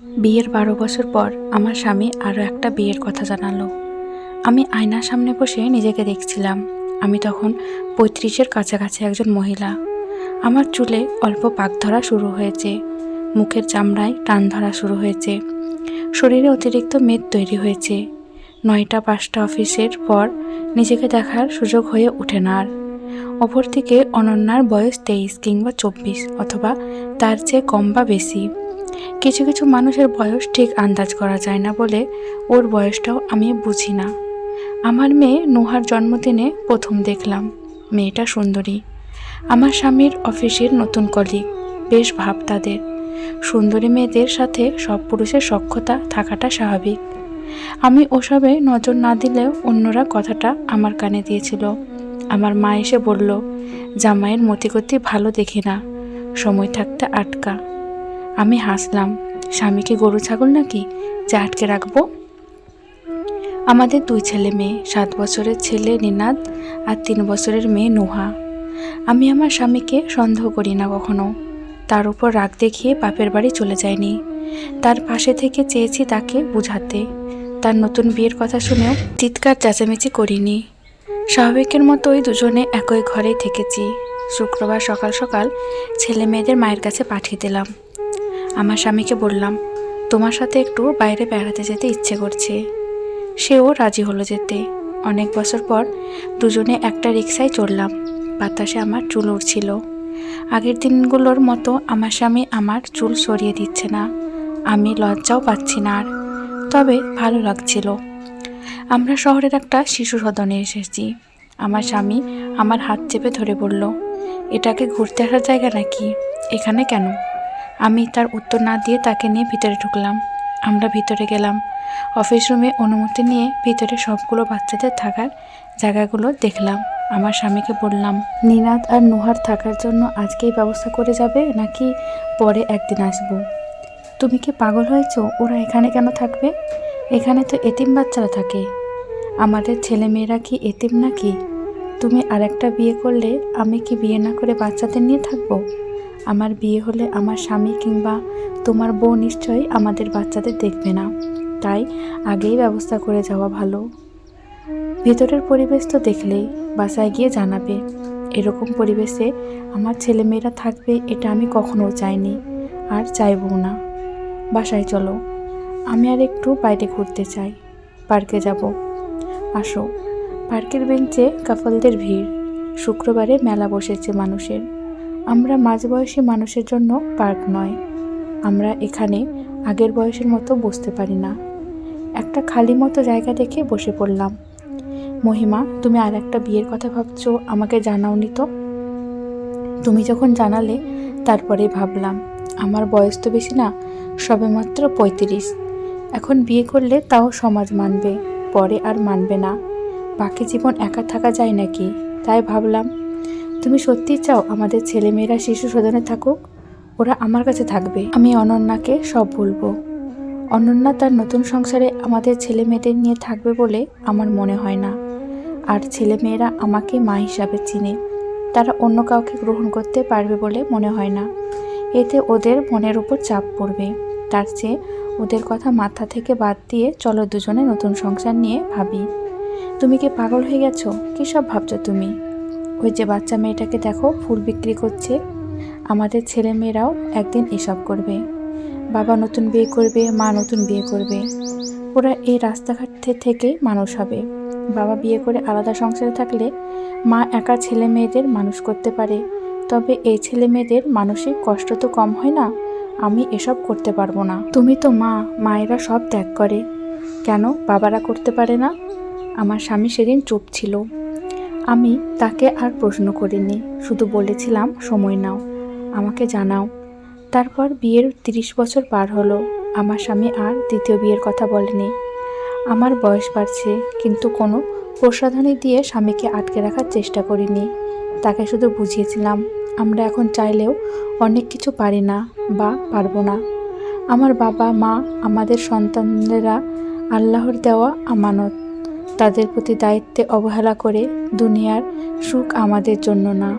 বিয়ের ১২ বছর পর আমার স্বামী আরও একটা বিয়ের কথা জানালো। আমি আয়নার সামনে বসে নিজেকে দেখছিলাম। আমি তখন ৩৫-এর কাছাকাছি একজন মহিলা। আমার চুলে অল্প পাক ধরা শুরু হয়েছে, মুখের চামড়ায় টান ধরা শুরু হয়েছে, শরীরে অতিরিক্ত মেদ তৈরি হয়েছে। ৯টা ৫টা অফিসের পর নিজেকে দেখার সুযোগ হয়ে ওঠে না আর। অপরদিকে অনন্যার বয়স ২৩ কিংবা ২৪ অথবা তার চেয়ে কম বা বেশি। কিছু কিছু মানুষের বয়স ঠিক আন্দাজ করা যায় না বলে ওর বয়সটাও আমি বুঝি না। আমার মেয়ে নুহার জন্মদিনে প্রথম দেখলাম। মেয়েটা সুন্দরী। আমার স্বামীর অফিসের নতুন কলিগ, বেশ ভাব তাদের। সুন্দরী মেয়েদের সাথে সব পুরুষের সখ্যতা থাকাটা স্বাভাবিক। আমি ওসবে নজর না দিলেও অন্যরা কথাটা আমার কানে দিয়েছিল। আমার মা এসে বলল, জামাইয়ের মতিগতি ভালো দেখি না, সময় থাকতে আটকা। আমি হাসলাম। স্বামীকে গরু ছাগল নাকি যে আটকে রাখবো? আমাদের ২ ছেলে মেয়ে, ৭ বছরের ছেলে নিনাদ আর ৩ বছরের মেয়ে নুহা। আমি আমার স্বামীকে সন্দেহ করি না কখনো। তার উপর রাগ দেখিয়ে বাপের বাড়ি চলে যায়নি। তার পাশে থেকে চেয়েছি তাকে বুঝাতে। তার নতুন বিয়ের কথা শুনেও চিৎকার চেঁচামেচি করিনি। স্বাভাবিকের মতোই দুজনে একই ঘরেই থেকেছি। শুক্রবার সকাল সকাল ছেলে মেয়েদের মায়ের কাছে পাঠিয়ে দিলাম। আমার স্বামীকে বললাম, তোমার সাথে একটু বাইরে বেড়াতে যেতে ইচ্ছে করছে। সেও রাজি হলো যেতে। অনেক বছর পর দুজনে একটা রিকশায় চড়লাম। বাতাসে আমার চুল উড়ছিল। আগের দিনগুলোর মতো আমার স্বামী আমার চুল সরিয়ে দিচ্ছে না। আমি লজ্জাও পাচ্ছি না আর, তবে ভালো লাগছিল। আমরা শহরের একটা শিশু সদনে এসেছি। আমার স্বামী আমার হাত চেপে ধরে বলল, এটাকে ঘুরতে আসার জায়গা নাকি? এখানে কেন? আমি তার উত্তর না দিয়ে তাকে নিয়ে ভিতরে ঢুকলাম। আমরা ভিতরে গেলাম। অফিস রুমে অনুমতি নিয়ে ভিতরে সবগুলো বাচ্চাদের থাকার জায়গাগুলো দেখলাম। আমার স্বামীকে বললাম, নিনাদ আর নুহার থাকার জন্য আজকেই ব্যবস্থা করে যাবে নাকি পরে একদিন আসবো? তুমি কি পাগল হয়েছো? ওরা এখানে কেন থাকবে? এখানে তো এতিম বাচ্চারা থাকে। আমাদের ছেলে মেয়েরা কি এতিম নাকি? তুমি আরেকটা বিয়ে করলে আমি কি বিয়ে না করে বাচ্চাদের নিয়ে থাকবো? আমার বিয়ে হলে আমার স্বামী কিংবা তোমার বউ নিশ্চয়ই আমাদের বাচ্চাদের দেখবে না। তাই আগেই ব্যবস্থা করে যাওয়া ভালো। ভেতরের পরিবেশ তো দেখলেই, বাসায় গিয়ে জানাবে। এরকম পরিবেশে আমার ছেলেমেয়েরা থাকবে এটা আমি কখনো চাইনি, আর চাইবও না। বাসায় চলো, আমি আর একটু বাইরে ঘুরতে চাই। পার্কে যাব। আসো। পার্কের বেঞ্চে কাপলদের ভিড়। শুক্রবারে মেলা বসেছে মানুষের। আমরা মাঝবয়সী মানুষের জন্য পার্ক নয়। আমরা এখানে আগের বয়সের মতো বসতে পারি না। একটা খালি মতো জায়গা দেখে বসে পড়লাম। মহিমা, তুমি আর একটা বিয়ের কথা ভাবছো, আমাকে জানাওনি তো? তুমি যখন জানালে তারপরে ভাবলাম, আমার বয়স তো বেশি না, সবেমাত্র ৩৫। এখন বিয়ে করলে তাও সমাজ মানবে, পরে আর মানবে না। বাকি জীবন একা থাকা যায় নাকি? তাই ভাবলাম, তুমি সত্যিই চাও আমাদের ছেলেমেয়েরা শিশু সদনে থাকুক? ওরা আমার কাছে থাকবে। আমি অনন্যাকে সব বলবো। অনন্যা তার নতুন সংসারে আমাদের ছেলে মেয়েদের নিয়ে থাকবে বলে আমার মনে হয় না। আর ছেলেমেয়েরা আমাকে মা হিসাবে চিনে। তারা অন্য কাউকে গ্রহণ করতে পারবে বলে মনে হয় না। এতে ওদের মনের উপর চাপ পড়বে। তার চেয়ে ওদের কথা মাথা থেকে বাদ দিয়ে চলো দুজনে নতুন সংসার নিয়ে ভাবি। তুমি কি পাগল হয়ে গেছো? কী সব ভাবছো তুমি? ওই যে বাচ্চা মেয়েটাকে দেখো, ফুল বিক্রি করছে। আমাদের ছেলে মেয়েরাও একদিন এসব করবে। বাবা নতুন বিয়ে করবে, মা নতুন বিয়ে করবে। ওরা এই রাস্তাঘাট থেকে মানুষ হবে। বাবা বিয়ে করে আলাদা সংসারে থাকলে মা একা ছেলে মেয়েদের মানুষ করতে পারে। তবে এই ছেলে মেয়েদের মানসিক কষ্ট তো কম হয় না? আমি এসব করতে পারবো না। তুমি তো মা, মায়েরা সব ত্যাগ করে, কেন বাবারা করতে পারে না? আমার স্বামী সেদিন চুপ ছিল। আমি তাকে আর প্রশ্ন করিনি, শুধু বলেছিলাম, সময় নাও, আমাকে জানাও। তারপর বিয়ের ৩০ বছর পার হলো। আমার স্বামী আর দ্বিতীয় বিয়ের কথা বলেনি। আমার বয়স বাড়ছে, কিন্তু কোনো প্রসাধনী দিয়ে স্বামীকে আটকে রাখার চেষ্টা করিনি। তাকে শুধু বুঝিয়েছিলাম, আমরা এখন চাইলেও অনেক কিছু পারি না বা পারবো না। আমার বাবা মা আমাদের সন্তানেরা আল্লাহর দেওয়া আমানত। তাদের প্রতি দায়িত্বে অবহেলা করে দুনিয়ার সুখ আমাদের জন্য না।